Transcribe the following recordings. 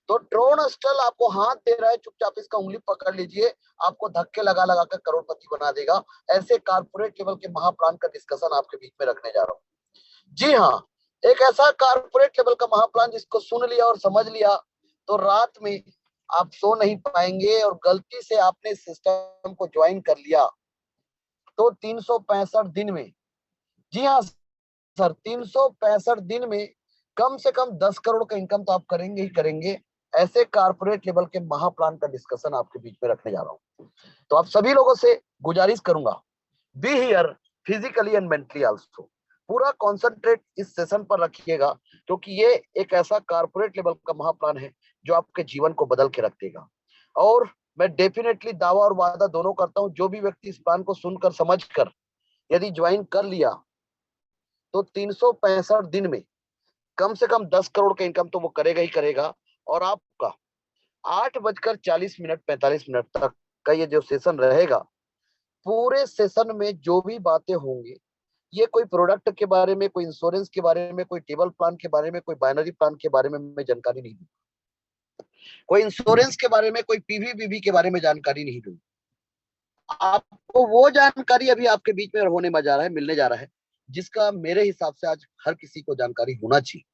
तो drone stall आपको हाथ दे रहा है, चुपचाप इसका उंगली पकड़ लीजिए, आपको धक्के लगा लगा कर करोड़पति बना देगा। ऐसे कारपोरेट लेवल के महाप्लान का डिस्कशन आपके बीच में रखने जा रहा हूँ। जी हाँ, एक ऐसा कारपोरेट लेवल का महाप्लान जिसको सुन लिया और समझ लिया तो रात में आप सो नहीं पाएंगे, और गलती से आपने सिस्टम को ज्वाइन कर लिया तो 365 दिन में, जी हाँ सर, 365 दिन में कम से कम 10 करोड़ का इनकम तो आप करेंगे ही करेंगे। ऐसे कारपोरेट लेवल के महाप्लान का डिस्कशन आपके बीच में रखने जा रहा हूँ। तो आप सभी लोगों से गुजारिश करूंगा, be here physically and mentally also. पूरा कॉन्सेंट्रेट इस सेशन पर रखिएगा, क्योंकि ये एक ऐसा कारपोरेट लेवल का महाप्लान है जो आपके जीवन को बदल के रख देगा। और मैं डेफिनेटली दावा और वादा दोनों करता हूं, जो भी व्यक्ति इस प्लान को सुनकर समझकर यदि ज्वाइन कर लिया तो 365 दिन में कम से कम 10 करोड़ का इनकम तो वो करेगा ही करेगा। और आपका 8:40 45 तक का ये जो सेशन रहेगा, पूरे सेशन में जो भी बातें होंगी, ये कोई प्रोडक्ट के बारे में, कोई इंश्योरेंस के बारे में, कोई टेबल प्लान के बारे में, कोई बाइनरी प्लान के बारे में मैं जानकारी नहीं दूंगा। कोई इंश्योरेंस के बारे में, कोई पीवीबीबी के बारे में जानकारी नहीं दूंगा। आपको वो जानकारी अभी आपके बीच में होने में जा रहा है, मिलने जा रहा है, जिसका मेरे हिसाब से आज हर किसी को जानकारी होना चाहिए।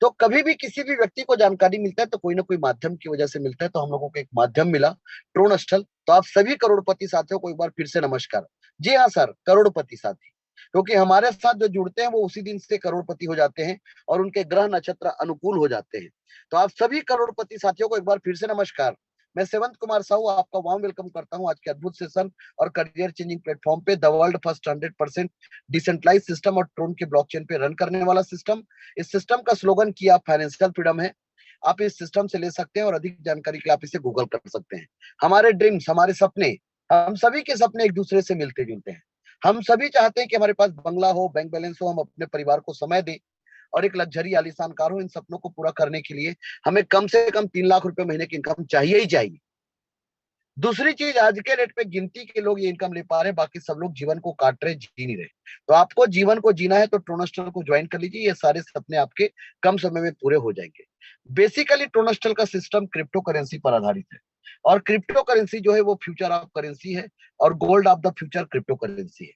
तो कभी भी किसी भी व्यक्ति को जानकारी मिलता है तो कोई ना कोई माध्यम की वजह से मिलता है। तो हम लोगों को एक माध्यम मिला, ड्रोन स्थल। तो आप सभी करोड़पति साथियों को एक बार फिर से नमस्कार। जी हाँ सर, करोड़पति साथी, क्योंकि हमारे साथ जो जुड़ते हैं वो उसी दिन से करोड़पति हो जाते हैं और उनके ग्रह नक्षत्र अनुकूल हो जाते हैं। तो आप सभी करोड़पति साथियों को एक बार फिर से नमस्कार। मैं सेवंत कुमार साहू आपका वार्म वेलकम करता हूं आज के अद्भुत सेशन और करियर चेंजिंग प्लेटफॉर्म पे, the world first 100% decentralise system और ट्रोन के ब्लॉकचेन पे रन करने वाला सिस्टम। इस सिस्टम का स्लोगन किया फाइनेंशियल फ्रीडम है। आप इस सिस्टम से ले सकते हैं और अधिक जानकारी के लिए आप इसे गूगल कर सकते हैं। हमारे ड्रीम्स, हमारे सपने, हम सभी के सपने एक दूसरे से मिलते जुलते हैं। हम सभी चाहते हैं कि हमारे पास बंगला हो, बैंक बैलेंस हो, हम अपने परिवार को समय दें और एक लग्जरी आलीशान कार हो। इन सपनों को पूरा करने के लिए हमें कम से कम 3 लाख रुपए महीने की इनकम चाहिए ही चाहिए। दूसरी चीज, आज के रेट पे गिनती के लोग ये इनकम ले पा रहे हैं, बाकी सब लोग जीवन को काट रहे, जी नहीं रहे। तो आपको जीवन को जीना है तो ट्रोनस्टल को ज्वाइन कर लीजिए, ये सारे सपने आपके कम समय में पूरे हो जाएंगे। बेसिकली ट्रोनस्टल का सिस्टम क्रिप्टो करेंसी पर आधारित है, और क्रिप्टो करेंसी जो है वो फ्यूचर ऑफ करेंसी है, और gold of the future crypto currency है।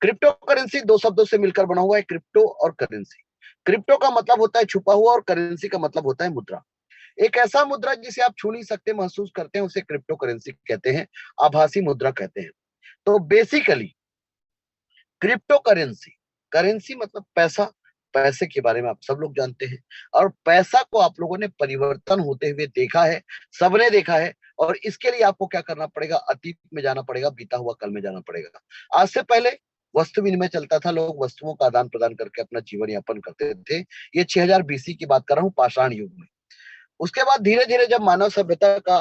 क्रिप्टो करेंसी दो शब्दों से मिलकर बना हुआ है, क्रिप्टो और करेंसी। क्रिप्टो का मतलब होता है छुपा हुआ, और करेंसी का मतलब होता है मुद्रा। एक ऐसा मुद्रा जिसे आप छू नहीं सकते, महसूस करते हैं, उसे क्रिप्टो करेंसी कहते हैं, आभासी मुद्रा कहते हैं। तो बेसिकली क्रिप्टो करेंसी, करेंसी मतलब पैसा, पैसे के बारे में आप सब लोग जानते हैं, और पैसा को आप लोगों ने परिवर्तन होते हुए देखा है, सबने देखा है। और इसके लिए आपको क्या करना पड़ेगा, अतीत में जाना पड़ेगा, बीता हुआ कल में जाना पड़ेगा। आज से पहले वस्तु विनिमय चलता था, लोग वस्तुओं का आदान प्रदान करके अपना जीवन यापन करते थे। ये 6000 बीसी की बात कर रहा हूँ, पाषाण युग में। उसके बाद धीरे धीरे जब मानव सभ्यता का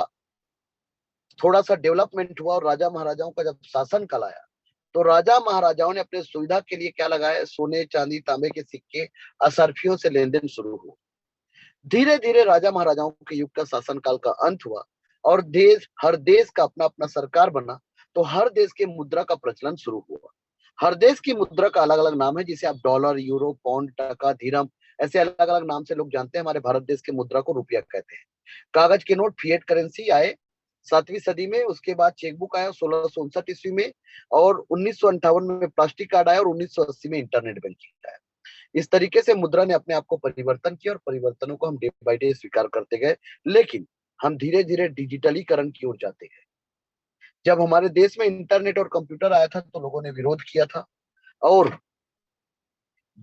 थोड़ा सा डेवलपमेंट हुआ और राजा महाराजाओं का जब शासन काल आया, तो राजा महाराजाओं ने अपने सुविधा के लिए क्या लगाया, सोने चांदी तांबे के सिक्के, असरफियों से लेन देन शुरू हुआ। धीरे धीरे राजा महाराजाओं के युग का शासन काल का अंत हुआ और हर देश का अपना अपना सरकार बना, तो हर देश के मुद्रा का प्रचलन शुरू हुआ। हर देश की मुद्रा का अलग अलग नाम है, जिसे आप डॉलर, यूरो, पौंड, टका, धीरम, ऐसे अलग अलग नाम से लोग जानते हैं। हमारे भारत देश के मुद्रा को रुपया कहते हैं। कागज के नोट, फिएट करेंसी आए 7वीं सदी में। उसके बाद चेकबुक आया 1659 ईस्वी में, और 1958 में प्लास्टिक कार्ड आया, और 1980 में इंटरनेट बैंकिंग आया। इस तरीके से मुद्रा ने अपने आप को परिवर्तन किया, और परिवर्तनों को हम डे बाय डे स्वीकार करते गए। लेकिन हम धीरे धीरे डिजिटलीकरण की ओर जाते गए। जब हमारे देश में इंटरनेट और कंप्यूटर आया था तो लोगों ने विरोध किया था, और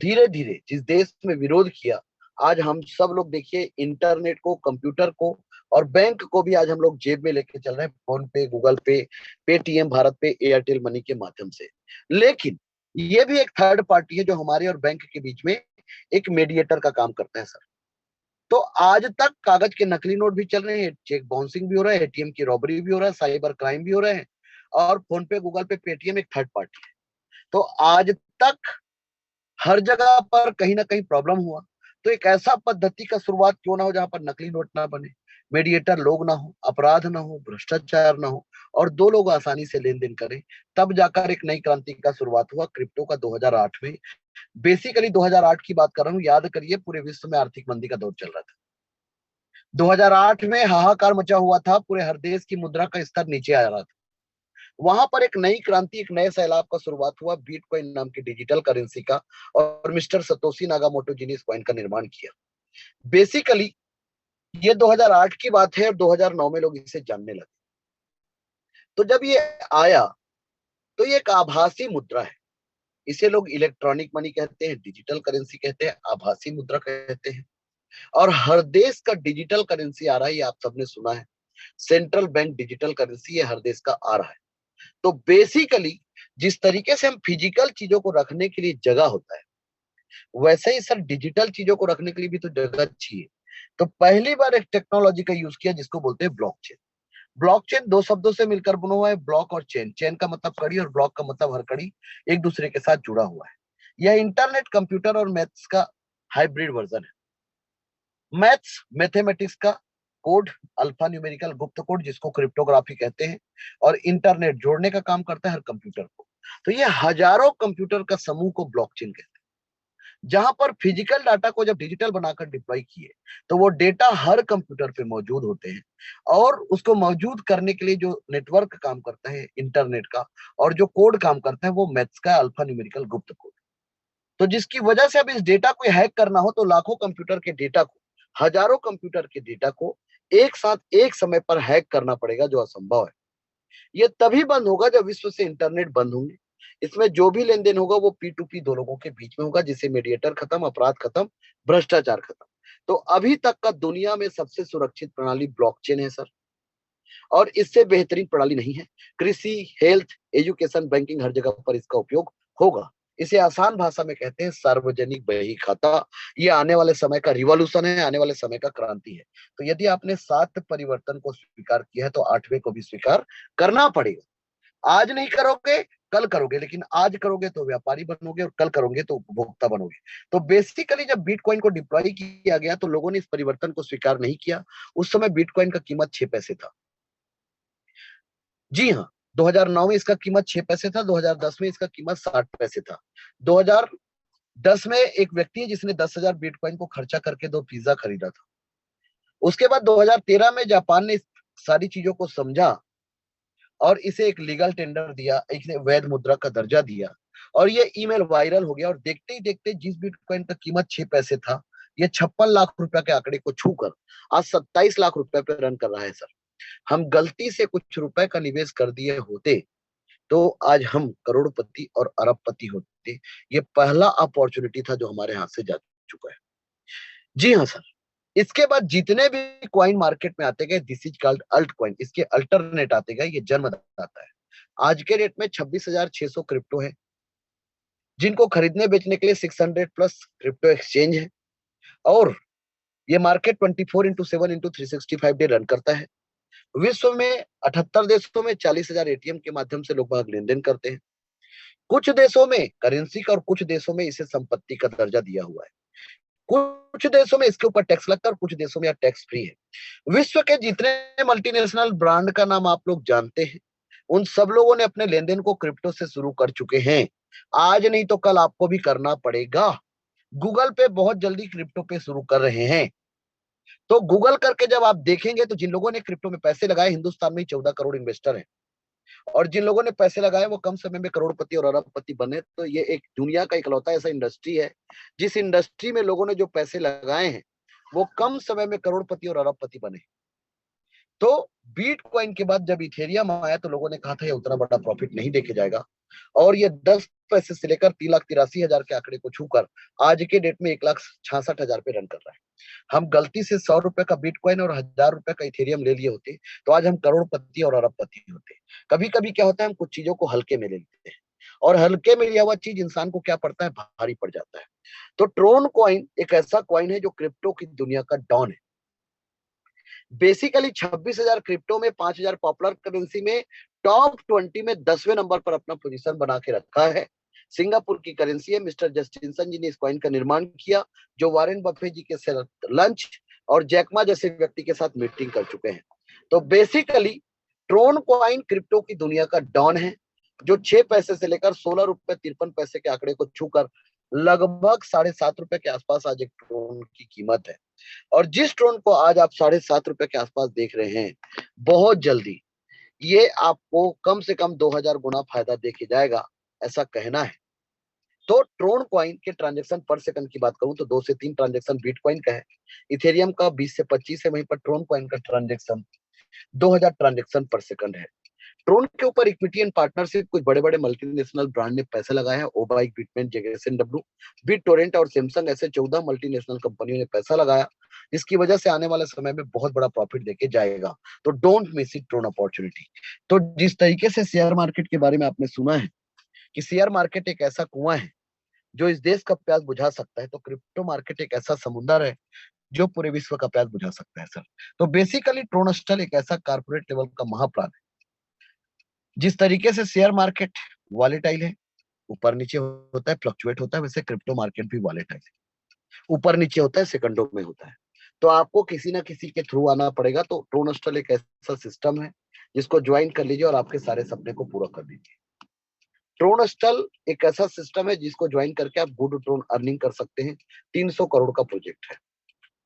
धीरे धीरे जिस देश में विरोध किया, आज हम सब लोग देखिए इंटरनेट को, कंप्यूटर को और बैंक को भी आज हम लोग जेब में लेके चल रहे हैं, फोन पे, गूगल पे, पेटीएम, भारत पे, एयरटेल मनी के माध्यम से। लेकिन ये भी एक थर्ड पार्टी है जो हमारे और बैंक के बीच में एक मीडिएटर का काम करता है सर। तो आज तक कागज के नकली नोट भी चल रहे हैं, चेक बाउंसिंग भी हो रहा है, एटीएम की रॉबरी भी हो रहा है, साइबर क्राइम भी हो रहे हैं, और फोन पे, गूगल पे, पेटीएम एक थर्ड पार्टी है। तो आज तक हर जगह पर कहीं ना कहीं प्रॉब्लम हुआ। तो एक ऐसा पद्धति का शुरुआत क्यों ना हो जहां पर नकली नोट ना बने, मीडिएटर लोग ना हो, अपराध ना हो, भ्रष्टाचार ना हो, और दो लोग आसानी से लेन देन करें। तब जाकर एक नई क्रांति का शुरुआत हुआ क्रिप्टो का 2008 में। बेसिकली 2008 की बात कर रहा हूँ, याद करिए पूरे विश्व में आर्थिक मंदी का दौर चल रहा था। 2008 में हाहाकार मचा हुआ था, पूरे हर देश की मुद्रा का स्तर नीचे आ रहा था। वहां पर एक नई क्रांति, एक नए सैलाब का शुरुआत हुआ बिटकॉइन नाम की डिजिटल करेंसी का, और मिस्टर सतोशी नागामोटो जी ने इस कॉइन का निर्माण किया। बेसिकली ये 2008 की बात है और 2009 में लोग इसे जानने लगे। तो जब ये आया तो ये एक आभासी मुद्रा है। इसे लोग इलेक्ट्रॉनिक मनी कहते हैं, डिजिटल करेंसी कहते हैं, आभासी मुद्रा कहते हैं। और हर देश का डिजिटल करेंसी आ रहा है, ये आप सबने सुना है। सेंट्रल बैंक डिजिटल करेंसी ये हर देश का आ रहा है। तो बेसिकली जिस तरीके से हम फिजिकल चीजों को रखने के लिए जगह होता है, वैसे ही सर डिजिटल चीजों को रखने के लिए भी तो जगह चाहिए। तो पहली बार एक टेक्नोलॉजी का यूज किया जिसको बोलते हैं ब्लॉकचेन। ब्लॉकचेन दो शब्दों से मिलकर बना हुआ है, ब्लॉक और चेन। चेन का मतलब कड़ी और ब्लॉक का मतलब हर कड़ी एक दूसरे के साथ जुड़ा हुआ है। यह इंटरनेट, कंप्यूटर और मैथ्स का हाइब्रिड वर्जन है। मैथ्स, मैथमेटिक्स का कोड, अल्फा न्यूमेरिकल गुप्त कोड जिसको क्रिप्टोग्राफी कहते हैं, और इंटरनेट जोड़ने का काम करता है हर कंप्यूटर को। तो ये हजारों कंप्यूटर का समूह को ब्लॉकचेन कहते हैं। जहां पर फिजिकल डाटा को जब डिजिटल बनाकर डिप्लॉय किए तो वो डेटा हर कंप्यूटर पे मौजूद होते हैं, और उसको मौजूद करने के लिए जो नेटवर्क काम करता है इंटरनेट का, और जो कोड काम करता है वो मैथ्स का अल्फा न्यूमेरिकल गुप्त कोड। तो जिसकी वजह से अब इस डेटा को हैक करना हो तो लाखों कंप्यूटर के डेटा को, हजारों कंप्यूटर के डेटा को एक साथ एक समय पर हैक करना पड़ेगा, जो असंभव है। ये तभी बंद होगा जब विश्व से इंटरनेट बंद होंगे। इसमें जो भी लेन देन होगा वो P2P दो लोगों के बीच में होगा, जिससे मीडिएटर खत्म, अपराध खत्म, भ्रष्टाचार खत्म। तो अभी तक का दुनिया में सबसे सुरक्षित प्रणाली ब्लॉकचेन है सर, और इससे बेहतरीन प्रणाली नहीं है। कृषि, हेल्थ, एजुकेशन, बैंकिंग, हर जगह पर इसका उपयोग होगा। इसे आसान भाषा में कहते हैं सार्वजनिक बही खाता। ये आने वाले समय का रिवॉल्यूशन है, आने वाले समय का क्रांति है। तो यदि आपने 7 परिवर्तन को स्वीकार किया है तो 8वें को भी स्वीकार करना पड़ेगा। आज नहीं करोगे, कल करोगे, लेकिन आज करोगे तो व्यापारी बनोगे और कल करोगे तो उपभोक्ता बनोगे। तो बेसिकली जब बिटकॉइन को डिप्लॉय किया गया तो लोगों ने इस परिवर्तन को स्वीकार नहीं किया। उस समय बिटकॉइन का कीमत 6 पैसे था। जी हाँ, 2009 में इसका कीमत 6 पैसे था, 2010 में इसका कीमत 60 पैसे था। 2010 में एक व्यक्ति है जिसने 10,000 बिटकॉइन को खर्चा करके 2 पिज्जा खरीदा था। उसके बाद 2013 में जापान ने इस सारी चीजों को समझा और इसे एक लीगल टेंडर दिया, इसे वैध मुद्रा का दर्जा दिया, और ये ईमेल वायरल हो गया। और देखते ही देखते जिस बिटकॉइन का कीमत 6 पैसे था, ये 56 लाख रुपए के आंकड़े को छूकर आज 27 लाख रुपए पे रन कर रहा है सर। हम गलती से कुछ रुपए का निवेश कर दिए होते तो आज हम करोड़पति और अरबपति होते। ये पहला अपॉर्चुनिटी था जो हमारे हाथ से जा चुका है। जी हाँ सर। इसके बाद जितने भी कॉइन मार्केट में आते गए, this is called alt coin, इसके अल्टरनेट आते गए, ये जन्मदाता है। आज के डेट में 26,600 क्रिप्टो है, जिनको खरीदने बेचने के लिए 600 प्लस क्रिप्टो एक्सचेंज है। और ये मार्केट 24/7/365 डे रन करता है। विश्व में 78 देशों में 40,000 एटीएम के माध्यम से लोग बाग लेन देन करते हैं। कुछ देशों में करेंसी का और कुछ देशों में इसे संपत्ति का दर्जा दिया हुआ है। कुछ देशों में इसके ऊपर टैक्स लगता है और कुछ देशों में यह टैक्स फ्री है। विश्व के जितने मल्टीनेशनल ब्रांड का नाम आप लोग जानते हैं, उन सब लोगों ने अपने लेन देन को क्रिप्टो से शुरू कर चुके हैं। आज नहीं तो कल आपको भी करना पड़ेगा। गूगल पे बहुत जल्दी क्रिप्टो पे शुरू कर रहे हैं। तो गूगल करके जब आप देखेंगे तो जिन लोगों ने क्रिप्टो में पैसे लगाए, हिंदुस्तान में 14 करोड़ इन्वेस्टर हैं, और जिन लोगों ने पैसे लगाए वो कम समय में करोड़पति और अरबपति बने। तो ये एक दुनिया का इकलौता ऐसा इंडस्ट्री है जिस इंडस्ट्री में लोगों ने जो पैसे लगाए हैं वो कम समय में करोड़पति और अरबपति बने। तो बिटकॉइन के बाद जब इथेरियम आया तो लोगों ने कहा था ये उतना बड़ा प्रॉफिट नहीं देके जाएगा, और ये 10 पैसे से लेकर 3,83,000 के आंकड़े को छूकर आज के डेट में 1,66,000 पे रन कर रहा है। हम गलती से 100 रुपए का बिटकॉइन और 1,000 रुपए का इथेरियम ले लिए होते तो आज हम करोड़पति और अरबपति होते। कभी कभी क्या होता है, हम कुछ चीजों को हल्के में ले लेते हैं, और हल्के में लिया हुआ चीज इंसान को क्या पड़ता है, भारी पड़ जाता है। तो ट्रोन कॉइन एक ऐसा कॉइन है जो क्रिप्टो की दुनिया का डॉन है। बेसिकली 26,000 क्रिप्टो में 5,000 पॉपुलर करेंसी में टॉप 20 में 10वें नंबर पर अपना पोजीशन बना के रखा है। सिंगापुर की करेंसी है। मिस्टर जस्टिनसन जी ने इस कॉइन का निर्माण किया, जो वारेन बफे जी के साथ लंच और जैकमा जैसे व्यक्ति के साथ मीटिंग कर चुके हैं। तो बेसिकली ट्रोन कॉइन क्रिप्टो की दुनिया का डॉन है, जो 6 पैसे से लेकर 16 रुपए 53 पैसे के आंकड़े को छूकर लगभग 7.5 रुपए के आसपास आज एक ट्रोन की कीमत है। और जिस ट्रोन को आज आप ₹7.5 के आसपास देख रहे हैं, बहुत जल्दी ये आपको कम से कम 2000 गुना फायदा देके जाएगा, ऐसा कहना है। तो ट्रोन कॉइन के ट्रांजैक्शन पर सेकंड की बात करूं तो 2 से 3 ट्रांजैक्शन बिटकॉइन का है, इथेरियम का 20 से 25 है, वहीं पर ट्रोन कॉइन का ट्रांजैक्शन 2000 ट्रांजैक्शन पर सेकंड है। ट्रोन के ऊपर इक्विटी एंड पार्टनरशिप कुछ बड़े-बड़े मल्टीनेशनल ब्रांड ने पैसे लगाए हैं। ओबाइक, बिटमेंट, जेएसडब्ल्यू, बिटटोरेंट और सैमसंग ऐसे 14 मल्टीनेशनल कंपनियों ने पैसा लगाया, जिसकी वजह से आने वाले समय में बहुत बड़ा प्रॉफिट देके जाएगा। तो don't miss it Tron opportunity. तो जिस तरीके से शेयर मार्केट के बारे में आपने सुना है कि शेयर मार्केट एक ऐसा कुआं है जो इस देश का प्यास बुझा सकता है, तो क्रिप्टो मार्केट एक ऐसा समुंदर है जो पूरे विश्व का प्यास बुझा सकता है सर। तो बेसिकली ट्रोनस्टल एक ऐसा कारपोरेट लेवल का महाप्लान है। जिस तरीके से शेयर मार्केट वॉलेटाइल है, ऊपर नीचे होता है, फ्लक्चुएट होता है, वैसे क्रिप्टो मार्केट भी वॉलेटाइल है, ऊपर नीचे होता है, सेकंडों में होता है। तो आपको किसी ना किसी के थ्रू आना पड़ेगा। तो ट्रोनस्टल एक ऐसा सिस्टम है जिसको ज्वाइन कर लीजिए और आपके सारे सपने को पूरा कर दीजिए। ट्रोनस्टल एक ऐसा सिस्टम है जिसको ज्वाइन करके आप गुड ट्रोन अर्निंग कर सकते हैं। 300 करोड़ का प्रोजेक्ट है।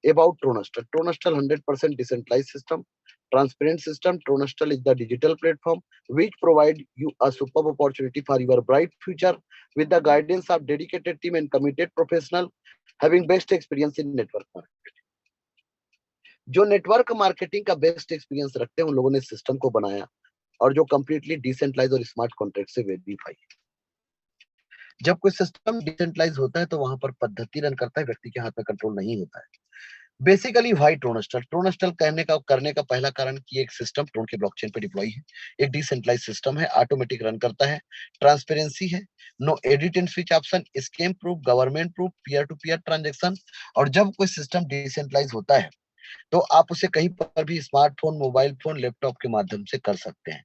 About Tronastal. Tronastal 100% decentralized system, transparent system. Tronastal is the digital platform which provide you a superb opportunity for your bright future with the guidance of dedicated team and committed professional having best experience in network marketing. जो network marketing का best experience रखते हैं उन लोगों ने system को बनाया और जो कंप्लीटली डिसेंट्रलाइज और स्मार्ट कॉन्ट्रैक्ट से वेरीफाई। जब कोई सिस्टम डिसेंट्रलाइज होता है तो वहां पर पद्धति रन करता है, व्यक्ति के हाथ में कंट्रोल नहीं होता है। बेसिकली व्हाई ट्रोनस्टल ट्रोनस्टल कहने का करने का पहला कारण कि एक सिस्टम ट्रोन के ब्लॉकचेन पे डिप्लॉय है, एक डिसेंट्रलाइज सिस्टम है, ऑटोमेटिक रन करता है, ट्रांसपेरेंसी है, no edit and switch option, scam proof, government proof, peer to peer transaction. और जब कोई सिस्टम डिसेंट्रलाइज होता है तो आप उसे कहीं पर भी स्मार्टफोन, मोबाइल फोन, लैपटॉप के माध्यम से कर सकते हैं।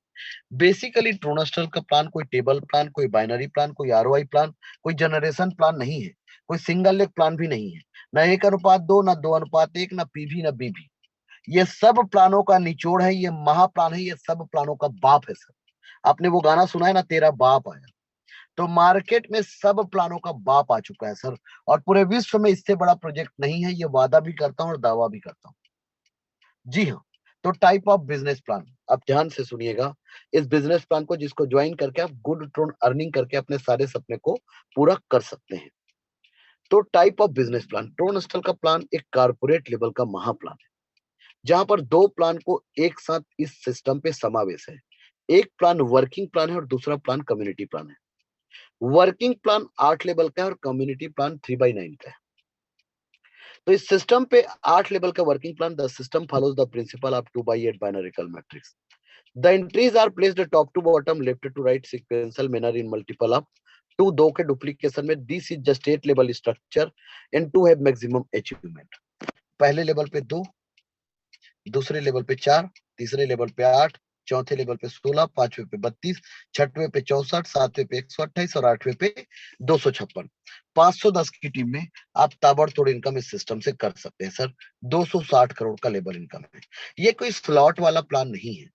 बेसिकली ट्रोनस्टल का प्लान कोई टेबल प्लान, कोई बाइनरी प्लान, कोई आरओआई प्लान, कोई जनरेशन प्लान नहीं है, कोई सिंगल लेग प्लान भी नहीं है, ना 1:2, ना 2:1, ना पीवी, ना बीबी। ये सब प्लानों का निचोड़ है, ये महाप्लान है, ये सब प्लानों का बाप है सर। आपने वो गाना सुना है ना, तेरा बाप आया। तो मार्केट में सब प्लानों का बाप आ चुका है सर, और पूरे विश्व में इससे बड़ा प्रोजेक्ट नहीं है। ये वादा भी करता हूँ और दावा भी करता हूँ। जी हाँ। तो टाइप ऑफ बिजनेस प्लान आप ध्यान से सुनिएगा। इस बिजनेस प्लान को जिसको ज्वाइन करके आप गुड ट्रोन अर्निंग करके अपने सारे सपने को पूरा कर सकते हैं। तो type of business plan, Tron स्टल का प्लान एक कारपोरेट लेवल का महाप्लान है, जहां पर दो प्लान को एक साथ इस सिस्टम पे समावेश है। एक प्लान वर्किंग प्लान है और दूसरा प्लान कम्युनिटी प्लान है। वर्किंग प्लान 8 लेवल का है और कम्युनिटी प्लान 3/9 का है। तो इस सिस्टम पे 8 लेवल का working plan, the system follows the principle of 2/8 बाइनरिकल matrix. The entries are placed top to bottom, left to right sequential manner in multiple of 2 दो के डुप्लीकेशन में। This is the state level structure and to have maximum achievement. पहले level पे 2, दूसरे level पे 4, तीसरे level पे 8, चौथे लेवल पे 16, पांचवे पे 32, छठवें पे 64, सातवें पे 128 और आठवें पे 256। 510 की टीम में आप ताबड़तोड़ इनकम इस सिस्टम से कर सकते हैं सर। 260 करोड़ का लेवल इनकम है। ये कोई स्लॉट वाला प्लान नहीं है।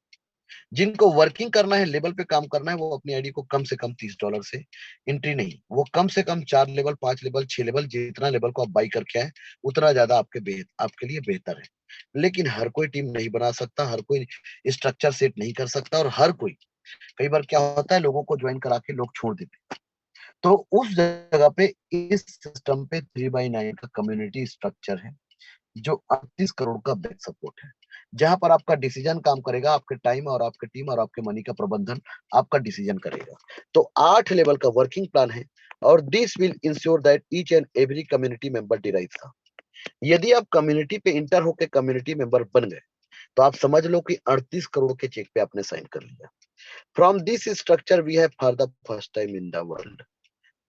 जिनको वर्किंग करना है, लेवल पे काम करना है, वो अपनी आईडी को कम से कम $30 से एंट्री नहीं, वो कम से कम 4 लेवल, 5 लेवल, 6 लेवल, जितना लेवल को आप बाई करके आए उतना ज्यादा आपके लिए बेहतर है। लेकिन हर कोई टीम नहीं बना सकता, हर कोई स्ट्रक्चर सेट नहीं कर सकता, और हर कोई, कई बार क्या होता है, लोगों को ज्वाइन करा के लोग छोड़ देते हैं। तो उस जगह पे इस सिस्टम पे 3/9 का कम्युनिटी स्ट्रक्चर है, जो 38 करोड़ का बैक सपोर्ट है, जहां पर आपका डिसीजन काम करेगा, आपके टाइम और आपके टीम और आपके मनी का प्रबंधन आपका डिसीजन करेगा। तो 8 लेवल का वर्किंग प्लान है, और this will ensure that each and every community member derive था। यदि आप कम्युनिटी पे इंटर होकर कम्युनिटी मेंबर बन गए तो आप समझ लो कि 38 करोड़ के चेक पे आपने साइन कर लिया। From this structure we have for the first time in the world.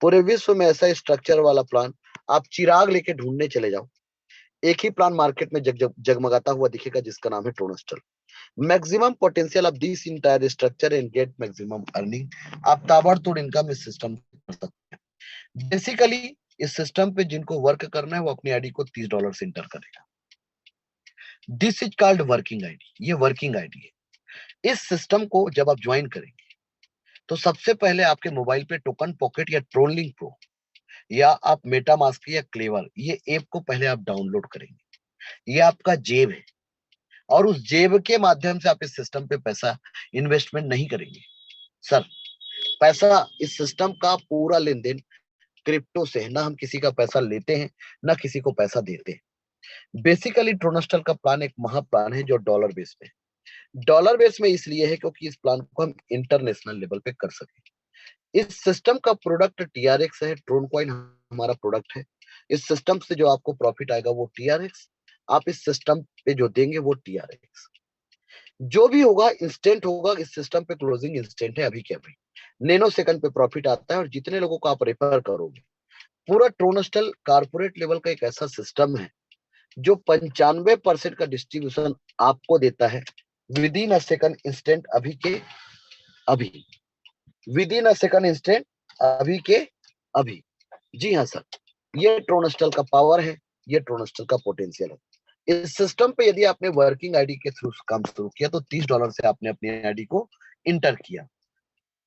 पूरे विश्व में ऐसा स्ट्रक्चर वाला प्लान आप चिराग लेके ढूंढने चले जाओ, एक ही प्लान मार्केट में जगमगाता हुआ दिखेगा, जिसका नाम है ट्रोनस्टल। Maximum potential of this entire structure and get maximum earning. आप ताबड़तोड़ इनकम इस सिस्टम कर सकते हैं। बेसिकली इस सिस्टम पे जिनको वर्क करना है वो अपनी आईडी को $30 से इंटर करेगा। This is called working ID. ये वर्किंग आईडी है। इस सिस्टम को जब आप ज्वाइन करेंगे तो सबसे पहले आपके मोबाइल पे टोकन पॉकेट या ट्रोनलिंक प्रो या आप मेटामास्क या क्लेवर, ये ऐप को पहले आप डाउनलोड करेंगे। ये आपका जेब है, और उस जेब के माध्यम से आप इस सिस्टम पे पैसा इन्वेस्टमेंट नहीं करेंगे सर। पैसा, इस सिस्टम का पूरा लेन देन क्रिप्टो से है, ना हम किसी का पैसा लेते हैं ना किसी को पैसा देते हैं। बेसिकली ट्रोनस्टल का प्लान एक महाप्लान है जो डॉलर बेस पे, डॉलर बेस में इसलिए है क्योंकि इस प्लान को हम इंटरनेशनल लेवल पे कर सके। इस सिस्टम का प्रोडक्ट टीआरएक्स है, ट्रोन कॉइन हमारा प्रोडक्ट है। इस सिस्टम से जो आपको प्रॉफिट आएगा वो टीआरएक्स, आप इस सिस्टम पे जो देंगे वो टीआरएक्स, जो भी होगा इंस्टेंट होगा। इस सिस्टम पे क्लोजिंग इंस्टेंट है, अभी के अभी नैनो सेकंड पे प्रॉफिट आता है। और जितने लोगों को आप रेफर करोगे, पूरा ट्रोनस्टल कारपोरेट लेवल का एक ऐसा सिस्टम है जो 95% का डिस्ट्रीब्यूशन आपको देता है with in a second instant, अभी के अभी, with in a second instant, अभी के अभी। जी हाँ सर, ये ट्रोनस्टल का पावर है, ये ट्रोनस्टल का पोटेंशियल है। इस सिस्टम पे यदि आपने वर्किंग आईडी के थ्रू काम शुरू किया तो $30 से आपने अपनी आईडी को इंटर किया।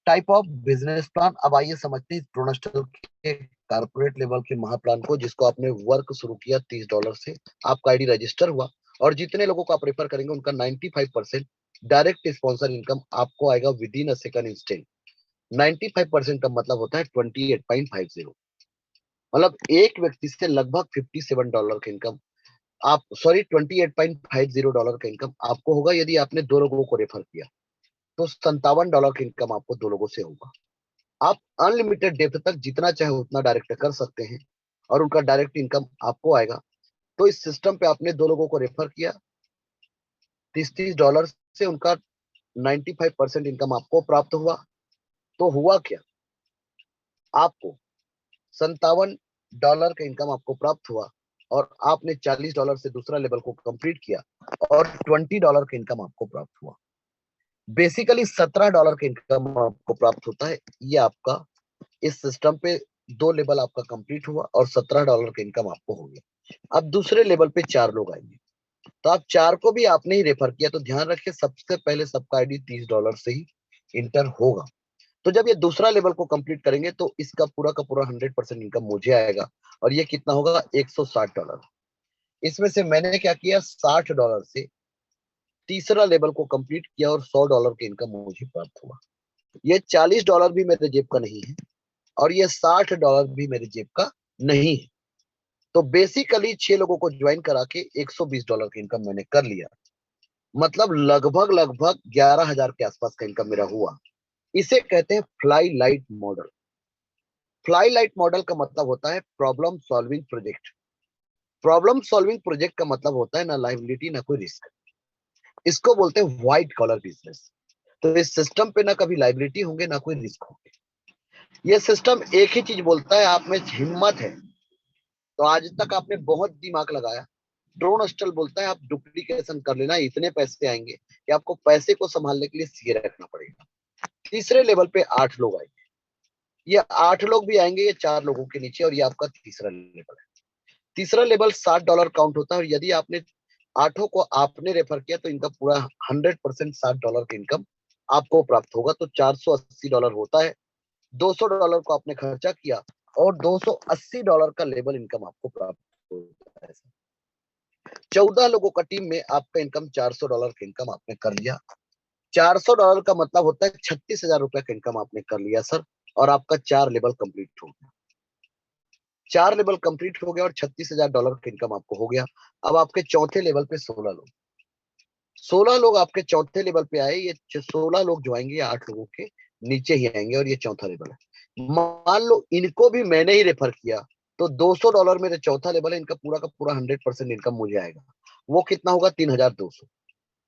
टाइप ऑफ बिजनेस प्लान, अब आइए समझते हैं ट्रोनस्टल के कारपोरेट लेवल के महाप्लान को, जिसको आपने वर्क शुरू किया $30 से, आपका आईडी रजिस्टर हुआ, और जितने लोगों को आप रेफर करेंगे उनका 95% डायरेक्ट स्पॉन्सर इनकम आपको आएगा with in a second instant. 95% का मतलब होता है 28.50, मतलब एक व्यक्ति से लगभग $57 का इनकम, आप सॉरी $28.50 का इनकम आपको होगा यदि आपने दो लोगों को रेफर किया, तो $57 का इनकम आपको दो लोगों से होगा। आप अनलिमिटेड डेप्थ तक जितना चाहे उतना डायरेक्ट कर सकते हैं, और उनका डायरेक्ट इनकम आपको आएगा। तो इस सिस्टम पे आपने दो लोगों को रेफर किया, $30 से उनका 95% इनकम आपको प्राप्त हुआ। तो हुआ क्या, आपको $57 का इनकम आपको प्राप्त हुआ, और आपने $40 से दूसरा लेवल को कंप्लीट किया, और $20 का इनकम आपको प्राप्त हुआ। बेसिकली $17 का इनकम आपको प्राप्त होता है। ये आपका इस सिस्टम पे दो लेवल आपका कंप्लीट हुआ, और $17 का इनकम आपको हो गया। अब दूसरे लेवल पे चार लोग आएंगे, तो आप चार को भी आपने ही रेफर किया, तो ध्यान रखिए सबसे पहले सबका आईडी $30 से ही इंटर होगा। तो जब ये दूसरा लेवल को कंप्लीट करेंगे तो इसका पूरा का पूरा 100% इनकम मुझे आएगा, और ये कितना होगा, $160। इसमें से मैंने क्या किया, $60 से तीसरा लेवल को कंप्लीट किया, और $100 की इनकम मुझे प्राप्त हुआ। ये $40 भी मेरे जेब का नहीं है, और ये $60 भी मेरे जेब का नहीं है। तो बेसिकली 6 लोगों को ज्वाइन करा के $120 की इनकम मैंने कर लिया, मतलब लगभग लगभग 11,000 के आसपास का इनकम मेरा हुआ। इसे कहते हैं fly light model. Fly light model का मतलब होता है problem solving project. Problem solving project का मतलब होता है ना लाइबिलिटी ना कोई रिस्क, इसको बोलते हैं व्हाइट कॉलर बिजनेस। तो इस सिस्टम पे ना कभी लाइबिलिटी होंगे ना कोई रिस्क होंगे। ये सिस्टम एक ही चीज बोलता है, आप में हिम्मत है तो आज तक आपने बहुत दिमाग लगाया। ड्रोन हॉस्टल बोलता है आप डुप्लीकेशन कर लेना, इतने पैसे आएंगे कि आपको पैसे को संभालने के लिए सीए रखना पड़ेगा। तीसरे लेवल पे 8 लोग आएंगे, ये 8 लोग भी आएंगे, ये 4 लोगों के नीचे, और ये आपका तीसरा लेवल है। तीसरा लेवल $60 काउंट होता है, और यदि आपने आठों को आपने रेफर किया तो इनका पूरा 100% $60 की इनकम आपको प्राप्त होगा। तो $480 होता है। $200 को आपने खर्चा किया, और $280 का लेवल इनकम आपको प्राप्त होता है। 14 लोगों का टीम में आपका इनकम $400 का इनकम आपने कर लिया। $400 का मतलब होता है ₹36,000 का इनकम आपने कर लिया सर, और आपका 4 लेवल कंप्लीट हो गया। 4 लेवल कंप्लीट हो गया और $36,000 का इनकम आपको हो गया। अब आपके चौथे लेवल पे 16 लोग, 16 लोग आपके चौथे लेवल पे आए। ये 16 लोग जो आएंगे 8 लोगों के नीचे ही आएंगे, और ये चौथा लेवल है। मान लो इनको भी मैंने ही रेफर किया, तो $200 मेरे चौथा लेवल है, इनका पूरा का पूरा 100% इनकम मुझे आएगा। वो कितना होगा, 3,200।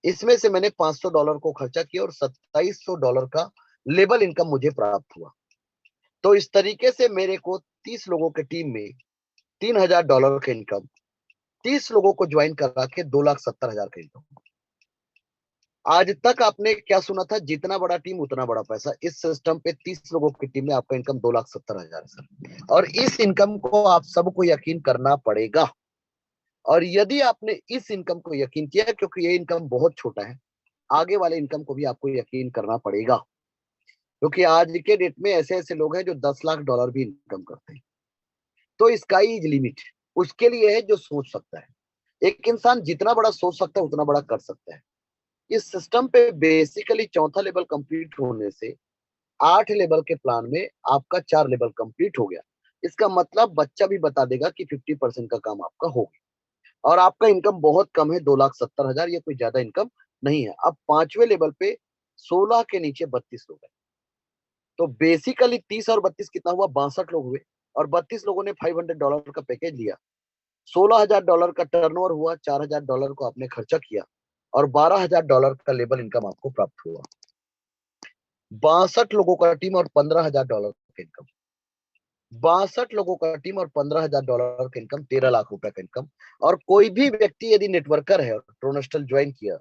इसमें से मैंने $500 को खर्चा किया, और $2,700 का लेवल इनकम मुझे प्राप्त हुआ। तो इस तरीके से मेरे को 30 लोगों के टीम में $3,000 का इनकम, 30 लोगों को ज्वाइन करा के 2,70,000 का इनकम। आज तक आपने क्या सुना था, जितना बड़ा टीम उतना बड़ा पैसा। इस सिस्टम पे 30 लोगों की टीम में आपका इनकम 2,70,000 है सर, और इस इनकम को आप सबको यकीन करना पड़ेगा। और यदि आपने इस इनकम को यकीन किया, क्योंकि ये इनकम बहुत छोटा है, आगे वाले इनकम को भी आपको यकीन करना पड़ेगा, क्योंकि आज के डेट में ऐसे ऐसे लोग हैं जो $10 लाख भी इनकम करते हैं। तो स्काई इज लिमिट उसके लिए है जो सोच सकता है। एक इंसान जितना बड़ा सोच सकता है उतना बड़ा कर सकता है। इस सिस्टम पे बेसिकली चौथा लेवल कंप्लीट होने से 8 लेवल के प्लान में आपका 4 लेवल कंप्लीट हो गया। इसका मतलब बच्चा भी बता देगा कि 50% का काम आपका हो गया और आपका इनकम बहुत कम है, 2,70,000, ये कोई ज्यादा इनकम नहीं है। अब 5वें लेवल पे 16 के नीचे 32 लोग हैं, तो बेसिकली 30 और 32 कितना हुआ, 62 लोग हुए। और 32 लोगों ने $500 का पैकेज लिया, $16,000 का टर्नओवर हुआ, $4,000 को आपने खर्चा किया और $12,000 का लेवल इनकम आपको प्राप्त हुआ। 62 लोगों का टीम और $15,000 का इनकम। 62 लोगों का टीम और $15,000 का इनकम, 13 लाख रुपए का इनकम। और कोई भी व्यक्ति यदि नेटवर्कर है और ट्रोनस्टल ज्वाइन किया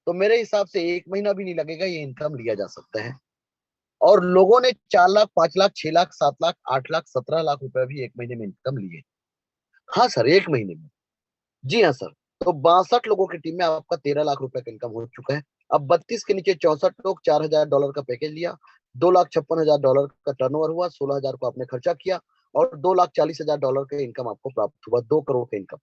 तो मेरे हिसाब से 1 महीना भी नहीं लगेगा, ये इनकम लिया जा सकता है। और लोगों ने 4 लाख, 5 लाख, 6 लाख, 7 लाख, 8 लाख, 17 लाख रुपए भी 1 महीने में इनकम लिए। हाँ सर, 1 महीने में। जी हाँ सर। तो 62 लोगों की टीम में आपका 13 लाख रुपए का इनकम हो चुका है। अब 32 के नीचे 64 लोग, $4,000 का पैकेज लिया, $2,56,000 का टर्नओवर हुआ, 16,000 को आपने खर्चा किया और $2,40,000 का इनकम आपको प्राप्त हुआ, 2 करोड़ का इनकम।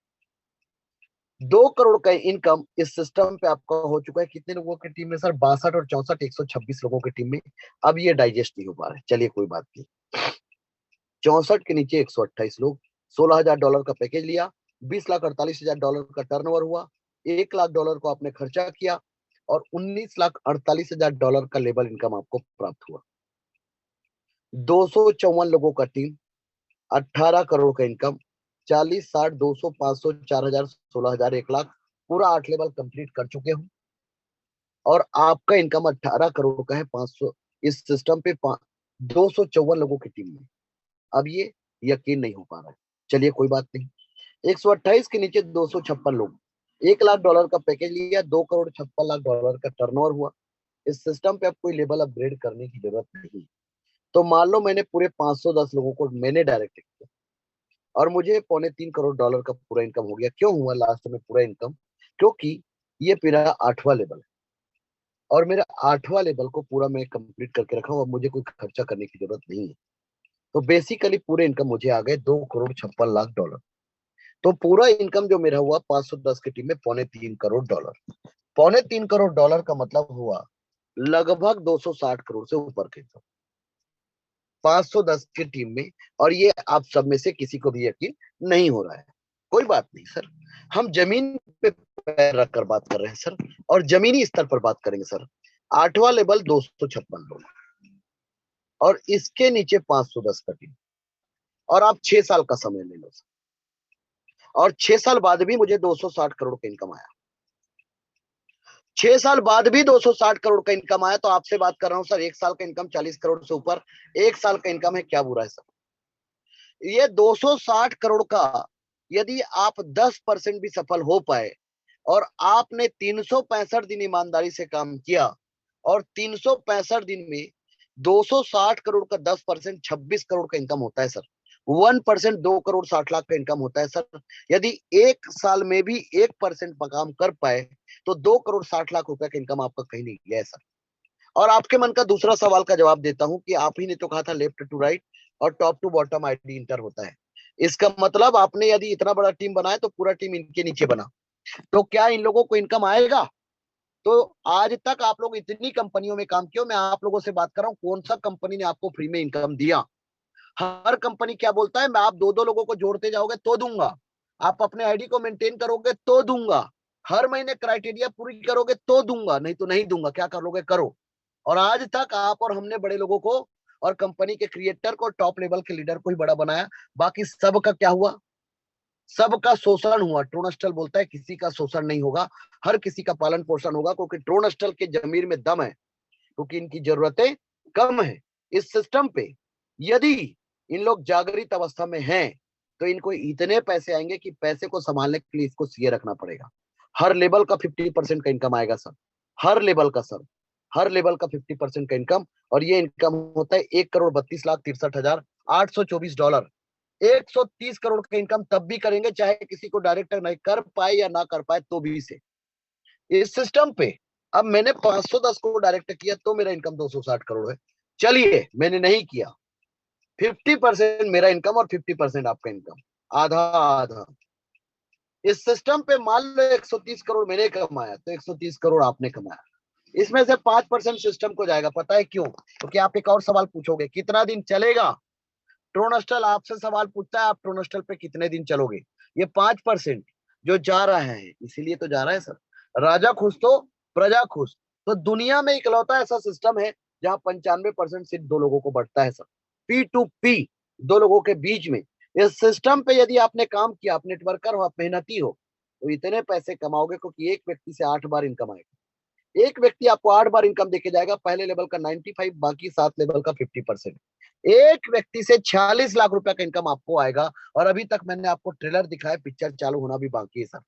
2 करोड़ का इनकम इस सिस्टम पे आपका हो चुका है। कितने लोगों की टीम में सर? 62 और 64, 126 लोगों की टीम में। अब ये डाइजेस्ट नहीं हो पा रहा है, चलिए कोई बात नहीं। 64 के नीचे 128 लोग, $16,000 का पैकेज लिया, $20,48,000 का टर्नओवर हुआ, $1 लाख को आपने खर्चा किया और $19,48,000 का लेवल इनकम आपको प्राप्त हुआ। 254 लोगों का टीम, 18 करोड़ का इनकम, 40, 60, 200, 500, 4,000, 16,000, 1 लाख, पूरा 8 लेवल कंप्लीट कर चुके हो और आपका इनकम 18 करोड़ का है। 500 इस सिस्टम पे 254 लोगों की टीम में। अब ये यकीन नहीं हो पा रहा है, चलिए कोई बात नहीं। 128 के नीचे 256 लोग, $1 लाख का पैकेज लिया, $2,56,00,000 का टर्नओवर हुआ। इस सिस्टम पे अब कोई लेवल अपग्रेड करने की जरूरत नहीं। तो मान लो मैंने पूरे 510 लोगों को मैंने डायरेक्ट किया और मुझे $3.25 करोड़ का पूरा इनकम हो गया। क्यों हुआ लास्ट में पूरा इनकम? क्योंकि ये मेरा 8वां लेवल है और मेरा 8वां लेवल को पूरा मैं कंप्लीट करके रखा हूँ, अब मुझे कोई खर्चा करने की जरूरत नहीं है। तो बेसिकली पूरे इनकम मुझे आ गए $2,56,00,000। तो पूरा इनकम जो मेरा हुआ 510 की टीम में $3.25 करोड़। $3.25 करोड़ का मतलब हुआ लगभग 260 करोड़ से ऊपर के इनकम 510 की टीम में। और ये आप सब में से किसी को भी यकीन नहीं हो रहा है। कोई बात नहीं सर, हम जमीन पे पैर रखकर बात कर रहे हैं सर, और जमीनी स्तर पर बात करेंगे सर। 8वां लेवल 256 लोग और इसके नीचे 510 का टीम, और आप 6 साल का समय ले लो सर, और 6 साल बाद भी मुझे 260 करोड़ का इनकम आया। 6 साल बाद भी 260 करोड़ का इनकम आया। तो आपसे बात कर रहा हूं सर, 1 साल का इनकम 40 करोड़ से ऊपर, 1 साल का इनकम है, क्या बुरा है सर? ये 260 करोड़ का यदि आप 10% भी सफल हो पाए और आपने 365 दिन ईमानदारी से काम किया और 365 दिन में 260 करोड़ का 10%, 26 करोड़ का इनकम होता है सर। 1%, 2,60,00,000 का इनकम होता है सर। यदि 1 साल में भी 1% पर काम कर पाए तो 2,60,00,000 रुपए का इनकम आपका कहीं नहीं गया है सर। और आपके मन का दूसरा सवाल का जवाब देता हूं कि आप ही ने तो कहा था लेफ्ट टू राइट और top to bottom ID enter होता है। इसका मतलब आपने यदि इतना बड़ा टीम बनाया तो पूरा टीम इनके नीचे बना, तो क्या इन लोगों को इनकम आएगा? तो आज तक आप लोग इतनी कंपनियों में काम किया, मैं आप लोगों से बात कर रहा हूं, कौन सा कंपनी ने आपको फ्री में इनकम दिया? हर कंपनी क्या बोलता है, मैं आप दो दो लोगों को जोड़ते जाओगे तो दूंगा, आप अपने आईडी को मेंटेन करोगे तो दूंगा, हर महीने क्राइटेरिया पूरी करोगे तो दूंगा, नहीं तो नहीं दूंगा। क्या करोगे करो। और आज तक आप और हमने बड़े लोगों को और कंपनी के क्रिएटर को, टॉप लेवल के लीडर को ही बड़ा बनाया। बाकी सबका क्या हुआ? सबका शोषण हुआ। ट्रोनस्टल बोलता है किसी का शोषण नहीं होगा, हर किसी का पालन पोषण होगा, क्योंकि ट्रोनस्टल के जमीर में दम है, क्योंकि इनकी जरूरतें कम है। इस सिस्टम पे यदि इन लोग जागृत अवस्था में हैं तो इनको इतने पैसे आएंगे कि पैसे को संभालने के लिए इसको सीए रखना पड़ेगा। हर लेवल का 50% का इनकम आएगा सर, हर लेवल का सर, हर लेवल का 50% का इनकम। और ये इनकम होता है 1,32,63,824 डॉलर। 130 करोड़ का इनकम तब भी करेंगे चाहे किसी को डायरेक्टर नहीं कर पाए या ना कर पाए तो भी से इस सिस्टम पे। अब मैंने 510 को डायरेक्ट किया तो मेरा इनकम 260 करोड़ है। चलिए मैंने नहीं किया, 50% मेरा इनकम और 50% आपका इनकम, आधा आधा। इस सिस्टम पे मान लो 130 करोड़ मैंने कमाया तो 130 करोड़ आपने कमाया, इसमें से 5% सिस्टम को जाएगा। पता है क्यों? क्योंकि आप एक और सवाल पूछोगे, कितना दिन चलेगा ट्रोनस्टल? आपसे सवाल पूछता है आप ट्रोनस्टल पे कितने दिन चलोगे। ये 5% जो जा रहा है, इसीलिए तो जा रहा है सर। राजा खुश तो प्रजा खुश। तो दुनिया में इकलौता ऐसा सिस्टम है जहां 95% सिर्फ दो लोगों को बढ़ता है सर, P2P, दो लोगों के बीच में। इस सिस्टम पे यदि आपने काम किया, आप नेटवर्कर हो, आप मेहनती हो, तो इतने पैसे कमाओगे क्योंकि एक व्यक्ति से 8 बार इनकम आएगा। एक व्यक्ति आपको 8 बार इनकम देके जाएगा, पहले लेवल का 95, बाकी 7 लेवल का 50%। एक व्यक्ति से 46 लाख रुपए का इनकम आपको आएगा। और अभी तक मैंने आपको ट्रेलर दिखाया, पिक्चर चालू होना भी बाकी है सर।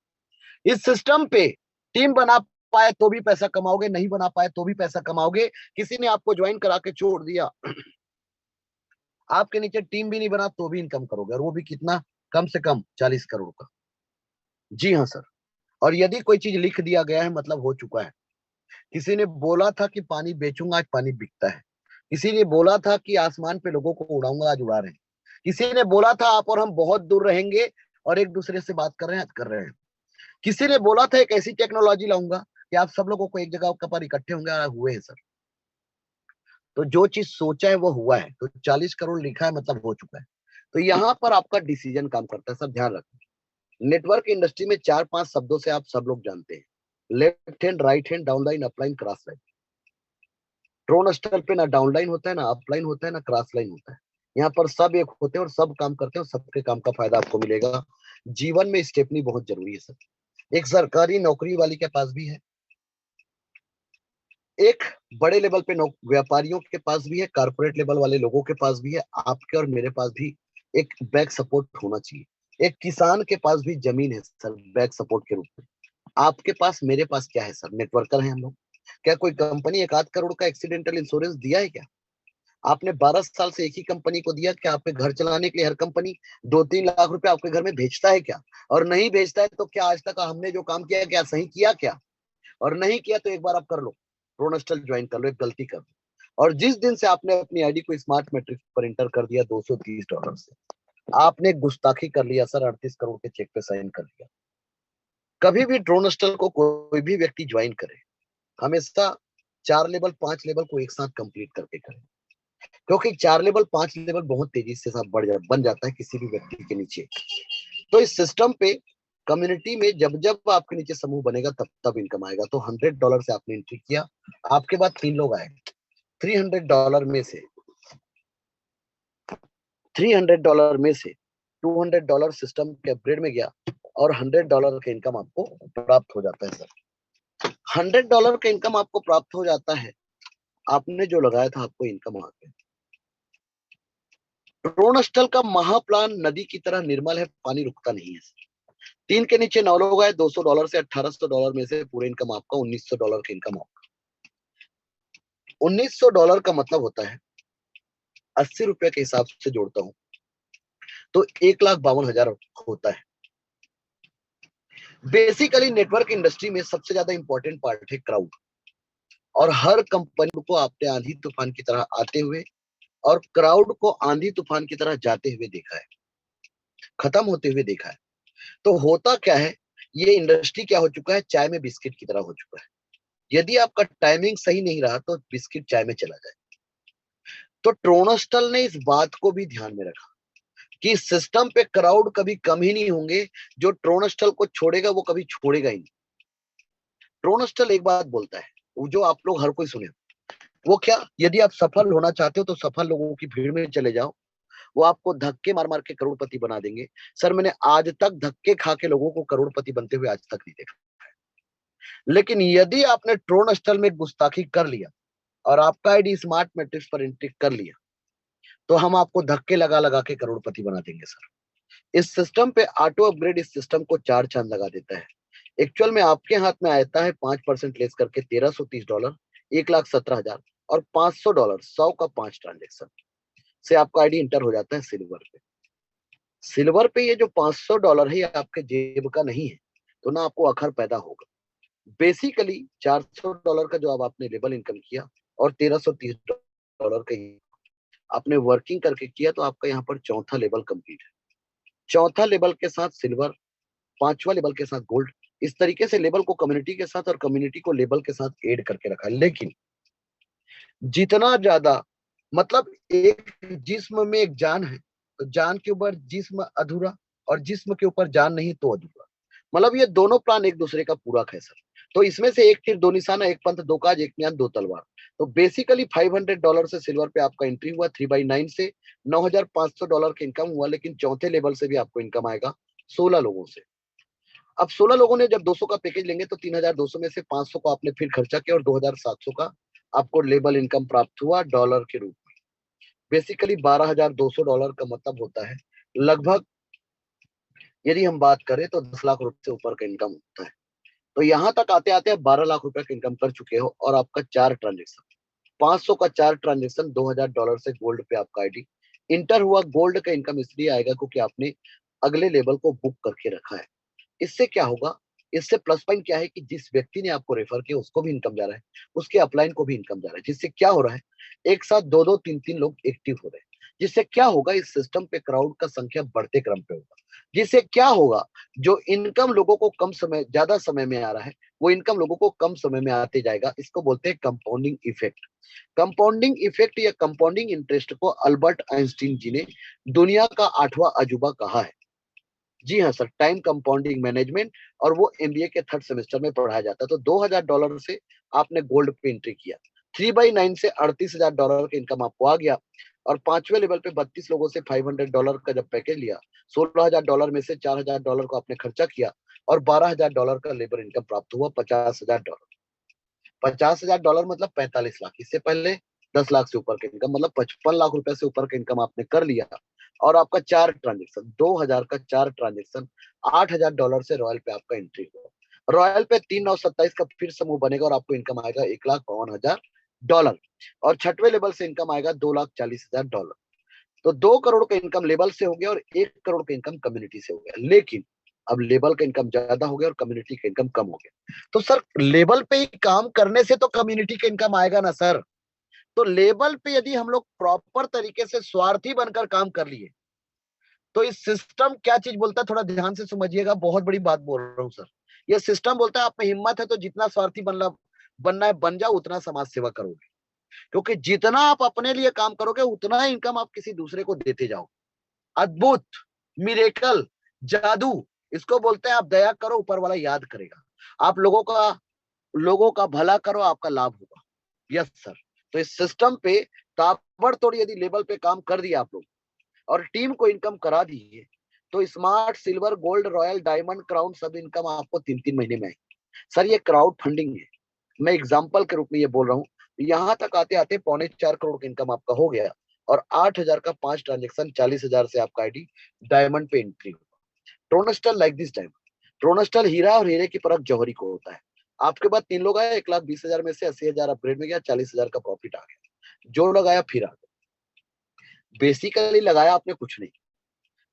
इस सिस्टम पे टीम बना पाए तो भी पैसा कमाओगे, नहीं बना पाए तो भी पैसा कमाओगे। किसी ने आपको ज्वाइन करा के छोड़ दिया, आपके नीचे टीम भी नहीं बना तो भी इनकम करोगे, और वो भी कितना? कम से कम 40 करोड़ का। जी हाँ सर। और यदि कोई चीज लिख दिया गया है मतलब हो चुका है। किसी ने बोला था कि पानी बेचूंगा, आज पानी बिकता है। किसी ने बोला था कि आसमान पे लोगों को उड़ाऊंगा, आज उड़ा रहे हैं। किसी ने बोला था आप और हम बहुत दूर रहेंगे और एक दूसरे से बात कर रहे हैं, आज कर रहे हैं। किसी ने बोला था एक ऐसी टेक्नोलॉजी लाऊंगा कि आप सब लोगों को एक जगह पर इकट्ठे होंगे, और हुए हैं सर। तो जो चीज सोचा है वो हुआ है। तो 40 करोड़ लिखा है मतलब हो चुका है। तो यहाँ पर आपका डिसीजन काम करता है सर, ध्यान रखना। नेटवर्क इंडस्ट्री में 4-5 शब्दों से आप सब लोग जानते हैं, left hand, right hand, downline, upline, cross line. ड्रोन स्टर पे ना डाउनलाइन होता है, ना अपलाइन होता है, ना क्रॉस लाइन होता है। यहाँ पर सब एक होते हैं और सब काम करते हैं, और सबके काम का फायदा आपको मिलेगा। जीवन में स्टेपनी बहुत जरूरी है सर। एक सरकारी नौकरी वाली के पास भी है, एक बड़े लेवल पे व्यापारियों के पास भी है, कारपोरेट लेवल वाले लोगों के पास भी है, आपके और मेरे पास भी एक बैक सपोर्ट होना चाहिए। एक किसान के पास भी जमीन है सर, बैक सपोर्ट के रूप में। आपके पास, मेरे पास क्या है सर? नेटवर्कर हैं हम लोग। क्या कोई कंपनी 1 आध करोड़ का एक्सीडेंटल इंश्योरेंस दिया है क्या? आपने 12 साल से एक ही कंपनी को दिया क्या? आपके घर चलाने के लिए हर कंपनी 2-3 लाख रुपए आपके घर में भेजता है क्या? और नहीं भेजता है तो क्या आज तक हमने जो काम किया क्या सही किया क्या? और नहीं किया तो एक बार आप कर लो, प्रोनेस्टल ज्वाइन कर लो, एक गलती कर लो। और जिस दिन से आपने अपनी आईडी को स्मार्ट मैट्रिक्स पर इंटर कर दिया $230 से, आपने गुस्ताखी कर लिया सर, 38 करोड़ के चेक पे साइन कर दिया। कभी भी ड्रोनस्टल को कोई भी व्यक्ति ज्वाइन करे, हमेशा 4 लेवल 5 लेवल को एक साथ कंप्लीट करके करे। क्योंकि 4 लेवल 5 लेवल बहुत तेजी से साथ बन जाता है किसी भी व्यक्ति के नीचे। तो इस सिस्टम पे कम्युनिटी में जब जब आपके नीचे समूह बनेगा तब तब इनकम आएगा। तो $100 से आपने एंट्री किया, आपके बाद 3 लोग आए। $300 में से $200 सिस्टम के अपग्रेड में गया, और $100 का इनकम आपको प्राप्त हो जाता है सर। $100 का इनकम आपको प्राप्त हो जाता है, आपने जो लगाया था आपको इनकम आ गया। ड्रोनस्टल का महाप्लान नदी की तरह निर्मल है, पानी रुकता नहीं है। 3 के नीचे 9 लोग आए, $200 से $1800 में से पूरे इनकम आपका $1900 का इनकम होगा। $1900 का मतलब होता है, 80 रुपए के हिसाब से जोड़ता हूं तो 1,52,000 होता है। बेसिकली नेटवर्क इंडस्ट्री में सबसे ज्यादा इंपॉर्टेंट पार्ट है क्राउड। और हर कंपनी को आपने आंधी तूफान की तरह आते हुए और क्राउड को आंधी तूफान की तरह जाते हुए देखा है, खत्म होते हुए देखा है। तो होता क्या है, ये इंडस्ट्री क्या हो चुका है, चाय में बिस्किट की तरह हो चुका है। यदि आपका टाइमिंग सही नहीं रहा तो बिस्किट चाय में चला जाए। तो ट्रोनस्टल ने इस बात को भी ध्यान में रखा कि सिस्टम पे क्राउड कभी कम ही नहीं होंगे, जो ट्रोनस्टल को छोड़ेगा वो कभी छोड़ेगा ही नहीं। ट्रोनस्टल एक बात बोलता है, वो जो आप लोग हर कोई सुने, वो क्या, यदि आप सफल होना चाहते हो तो सफल लोगों की भीड़ में चले जाओ, वो आपको धक्के मार मार के करोड़पति बना देंगे। सर मैंने आज तक धक्के खा के लोगों को करोड़पति बनते हुए आज तक नहीं देखा। लेकिन यदि आपने ट्रोनस्टल में गुस्ताखी कर लिया और आपका आईडी स्मार्ट मैट्रिक्स पर एंट्री कर लिया, तो हम आपको धक्के लगा लगा के करोड़पति बना देंगे सर। इस सिस्टम पे ऑटो अपग्रेड इस सिस्टम को 4 चांद लगा देता है। एक्चुअल में आपके हाथ में आता है 5% लेस करके $1330, 1,17,000 और $500, 100 का 5 ट्रांजेक्शन से आपका आईडी इंटर हो जाता है सिल्वर पे। सिल्वर पे ये जो $500 है, ये आपके जेब का नहीं है, तो ना आपको अखर पैदा होगा। बेसिकली $400 का जो अब आपने लेवल इनकम किया और $1330 का आपने वर्किंग करके किया, तो आपका यहाँ पर चौथा लेवल कंप्लीट है। चौथा लेवल के साथ सिल्वर पांचवा लेवल के साथ गोल्ड। इस तरीके से लेवल को कम्युनिटी के साथ और कम्युनिटी को लेवल के साथ ऐड करके रखा है। लेकिन जितना ज्यादा, मतलब एक जिस्म में एक जान है, तो जान के ऊपर जिस्म अधूरा, और जिस्म के ऊपर जान नहीं तो अधूरा। मतलब ये दोनों प्लान एक दूसरे का पूरक है सर। तो इसमें से एक तीर दो निशाना, एक पंथ दो काज, एक म्यान दो तलवार। तो बेसिकली $500 से सिल्वर पे आपका एंट्री हुआ 3/9 से। $9,500 का इनकम हुआ, लेकिन चौथे लेवल से भी आपको इनकम आएगा 16 लोगों से। अब 16 लोगों ने जब 200 का पैकेज लेंगे तो 3,200 में से 500 को आपने फिर खर्चा किया और 2,700 का आपको लेबल इनकम प्राप्त हुआ डॉलर के रूप में। बेसिकली $12,200 का मतलब होता है लगभग, यदि हम बात करें तो 10 लाख रुपए से ऊपर का इनकम होता है। तो यहाँ तक आते आते आप 12 लाख रुपए का इनकम कर चुके हो, और आपका 4 ट्रांजेक्शन, 500 का 4 ट्रांजेक्शन, $2,000 से गोल्ड पे आपका आईडी इंटर हुआ। गोल्ड का इनकम इसलिए आएगा क्योंकि आपने अगले लेवल को बुक करके रखा है। इससे क्या होगा, इससे प्लस पॉइंट क्या है कि जिस व्यक्ति ने आपको रेफर किया उसको भी इनकम जा रहा है, उसके अपलाइन को भी इनकम जा रहा है, जिससे क्या हो रहा है, एक साथ दो दो तीन तीन लोग एक्टिव हो रहे हैं। जिससे क्या होगा, इस सिस्टम पे क्राउड का संख्या बढ़ते क्रम पे होगा। जिससे क्या होगा, जो इनकम लोगों को कम समय ज्यादा समय में आ रहा है, वो इनकम लोगों को कम समय में आते जाएगा। इसको बोलते हैं कंपाउंडिंग इफेक्ट। कंपाउंडिंग इफेक्ट या कंपाउंडिंग इंटरेस्ट को अल्बर्ट आइंस्टीन जी ने दुनिया का 8वां अजूबा कहा है। जी हाँ सर, टाइम कंपाउंडिंग मैनेजमेंट, और वो एमबीए के 3rd सेमेस्टर में पढ़ाया जाता है। तो $2,000 से आपने गोल्ड पे एंट्री किया, 3/9 से $38,000 का इनकम आपको आ गया, और पांचवे लेवल पे 32 लोगों से $500 का जब पैकेज लिया, $16,000 में से $4,000 को आपने खर्चा किया, और $12,000 का लेबर इनकम प्राप्त हुआ, $50,000। $50,000 मतलब 45 लाख। इससे पहले 10 लाख से ऊपर का इनकम, मतलब 55 लाख रुपए से ऊपर का इनकम आपने कर लिया। और आपका 4 ट्रांजेक्शन, 2,000 का 4 ट्रांजेक्शन, $8,000 से रॉयल पे आपका एंट्री हुआ। रॉयल पे 3 9 27 का फिर समूह बनेगा और आपको इनकम आएगा $1,52,000। और छठवें लेवल से इनकम आएगा $2,40,000। तो 2 करोड़ का इनकम लेवल से हो गया और 1 करोड़ का इनकम कम्युनिटी से हो गया। लेकिन अब लेवल का इनकम ज्यादा हो गया और कम्युनिटी का इनकम कम हो गया। तो सर लेवल पे ही काम करने से तो कम्युनिटी का इनकम आएगा ना सर। तो लेवल पे यदि हम लोग प्रॉपर तरीके से स्वार्थी बनकर काम कर लिए, तो इस सिस्टम क्या चीज बोलता है, थोड़ा ध्यान से समझिएगा, बहुत बड़ी बात बोल रहा हूँ सर। ये सिस्टम बोलता है आप में हिम्मत है तो जितना स्वार्थी बनना है बन जाओ, उतना समाज सेवा करोगे। क्योंकि जितना आप अपने लिए काम करोगे उतना ही इनकम आप किसी दूसरे को देते जाओ। अद्भुत, मिरेकल, जादू, इसको बोलते हैं। आप दया करो, ऊपर वाला याद करेगा। आप लोगों का भला करो, आपका लाभ होगा। Yes sir. तो इस सिस्टम पे ताबड़तोड़ यदि लेवल पे काम कर दिया आप लोग और टीम को इनकम करा दीजिए, तो smart, silver, gold, royal, diamond, crown सब इनकम आपको 3 3 महीने में आएगी। सर ये क्राउड फंडिंग है, मैं एग्जाम्पल के रूप में ये बोल रहा हूँ। यहाँ तक आते आते 3.25 करोड़ का इनकम आपका हो गया, और 8,000 का 5 ट्रांजेक्शन, 40,000 से आपका आईडी डायमंड पे एंट्री हुआ। ट्रोनस्टल लाइक दिस टाइम, ट्रोनस्टल हीरा और हीरे की परख जौहरी को होता है। आपके बाद 3 लोग आए, 1,20,000 में से 80,000 अपग्रेड में गया, 40,000 का प्रॉफिट आ गया। जो लगाया फिर आ गया, बेसिकली लगाया आपने कुछ नहीं।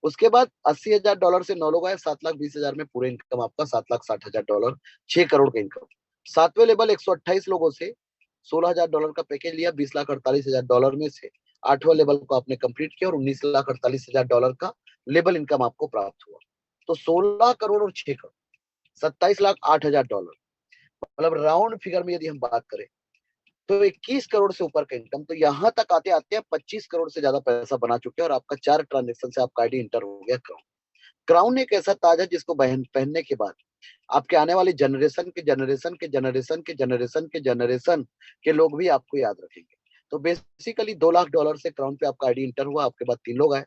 उसके बाद $80,000 से 9 लोग आए, 7,20,000 में पूरे इनकम आपका $7,60,000, 6 करोड़ का इनकम। सातवें लेवल 128 लोगों से $16,000 का पैकेज लिया, $20,48,000 में से आठवां लेवल को आपने कंप्लीट किया और $19,48,000 का लेवल इनकम आपको प्राप्त हुआ। तो 16 करोड़ और 6 करोड़, $27,08,000। मतलब राउंड फिगर में यदि हम बात करें तो 21 करोड़ से ऊपर का इनकम। तो यहाँ तक आते आते आप 25 करोड़ से ज्यादा पैसा बना चुके हैं, और आपका 4 ट्रांजेक्शन से आपका आईडी इंटर हो गया क्राउन। क्राउन एक ऐसा ताज है जिसको पहनने के बाद आपके आने वाले जनरेशन के जनरेशन के जनरेशन के जनरेशन के जनरेशन के लोग भी आपको याद रखेंगे। तो बेसिकली $2 लाख से क्राउन पे आपका आईडी इंटर हुआ। आपके बाद 3 लोग आए,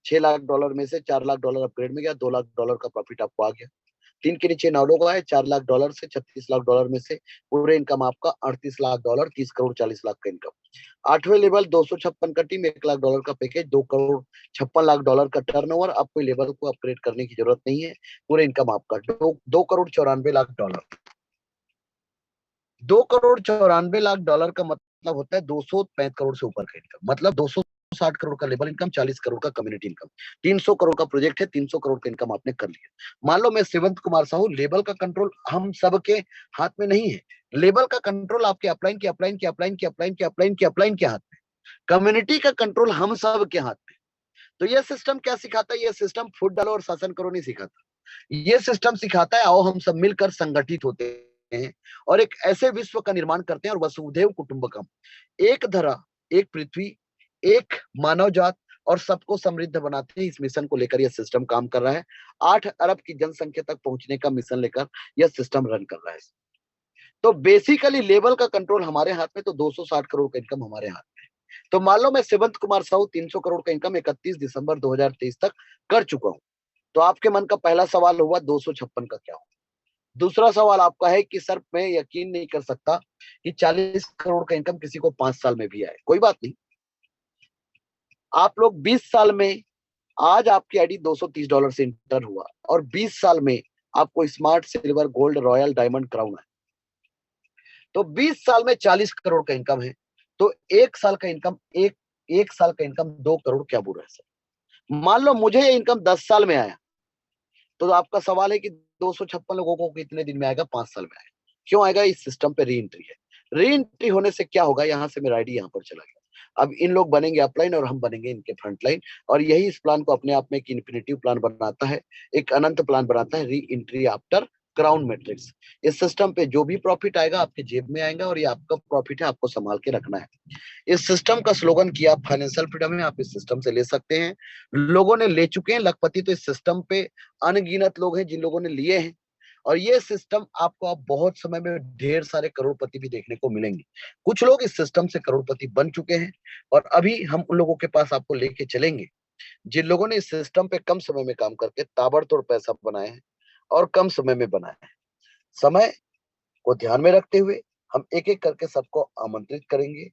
$6 लाख में से $4 लाख अपग्रेड में गया, $2 लाख का प्रॉफिट आपको आ गया। 3 के नीचे 9 लोग आए, $4 लाख से $36 लाख में से पूरे इनकम आपका $38 लाख, 30 करोड़ 40 लाख का इनकम। आठवें लेवल 256 का टीम, $1 लाख का पैकेज, $2 करोड़ 56 लाख का टर्नओवर। अब कोई लेवल को अपग्रेड करने की जरूरत नहीं है, पूरे इनकम आपका $2 करोड़ 94 लाख। $2 करोड़ 94 लाख का मतलब होता है 265 करोड़ से ऊपर का इनकम, मतलब 260 करोड़ का लेबर इनकम, 40 करोड़ का कम्युनिटी इनकम। 300 करोड़ का प्रोजेक्ट है, 300 करोड़ का इनकम आपने कर लिया। मान लो मैं सेवंत कुमार साहू, लेवल का कंट्रोल हम सबके हाथ में नहीं है। लेवल का कंट्रोल आपके अपलाइन के अपलाइन के अपलाइन के अपलाइन के अपलाइन के अपलाइन के हाथ में। कम्युनिटी का कंट्रोल हम सब के हाथ में। तो यह सिस्टम क्या सिखाता है, यह सिस्टम फूट डालो और शासन करो नहीं सिखाता। ये सिस्टम सिखाता है आओ हम सब मिलकर संगठित होते हैं और एक ऐसे विश्व का निर्माण करते हैं, और वसुधैव कुटुंबकम, एक धरा, एक पृथ्वी, एक मानव जात और सबको समृद्ध बनाते हैं। इस मिशन को लेकर यह सिस्टम काम कर रहा है। 8 अरब की जनसंख्या तक पहुंचने का मिशन लेकर यह सिस्टम रन कर रहा है। तो बेसिकली लेवल का कंट्रोल हमारे हाथ में, तो 260 करोड़ का इनकम हमारे हाथ में। तो मान लो मैं सेवंत कुमार साहू 300 करोड़ का इनकम 31 दिसंबर 2023 तक कर चुका हूं। तो आपके मन का पहला सवाल हुआ 256 का क्या हो। दूसरा सवाल आपका है कि सर मैं यकीन नहीं कर सकता कि 40 करोड़ का इनकम किसी को 5 साल में भी आए। कोई बात नहीं, आप लोग 20 साल में, आज आपकी आईडी $230 से इंटर हुआ और 20 साल में आपको smart, silver, gold, royal, diamond, crown है। तो 20 साल में 40 करोड़ का इनकम है। तो एक साल का इनकम, एक साल का इनकम 2 करोड़ क्या बुरा है सर। मान लो मुझे ये इनकम 10 साल में आया, तो आपका सवाल है कि 256 लोगों को कितने दिन में आएगा, 5 साल में आएगा। क्यों आएगा, इस सिस्टम पे री एंट्री है। री एंट्री होने से क्या होगा, यहाँ से मेरा आईडी यहाँ पर चला गया। अब इन लोग बनेंगे अपलाइन और हम बनेंगे इनके फ्रंट लाइन, और यही इस प्लान को अपने आप में एक इन्फिनिटिव प्लान बनाता है, एक अनंत प्लान बनाता है, re entry after crown matrix. इस सिस्टम पे जो भी प्रॉफिट आएगा आपके जेब में आएगा, और ये आपका प्रॉफिट है, आपको संभाल के रखना है। इस सिस्टम का स्लोगन किया फाइनेंशियल फ्रीडम है। आप इस सिस्टम से ले सकते हैं, लोगों ने ले चुके हैं लखपति, तो इस सिस्टम पे अनगिनत लोग हैं जिन लोगों ने लिए हैं, और ये सिस्टम आपको अब बहुत समय में ढेर सारे करोड़पति भी देखने को मिलेंगे। कुछ लोग इस सिस्टम से करोड़पति बन चुके हैं, और अभी हम उन लोगों के पास आपको लेके चलेंगे जिन लोगों ने इस सिस्टम पे कम समय में काम करके ताबड़तोड़ पैसा बनाया है और कम समय में बनाया है। समय को ध्यान में रखते हुए हम एक एक करके सबको आमंत्रित करेंगे।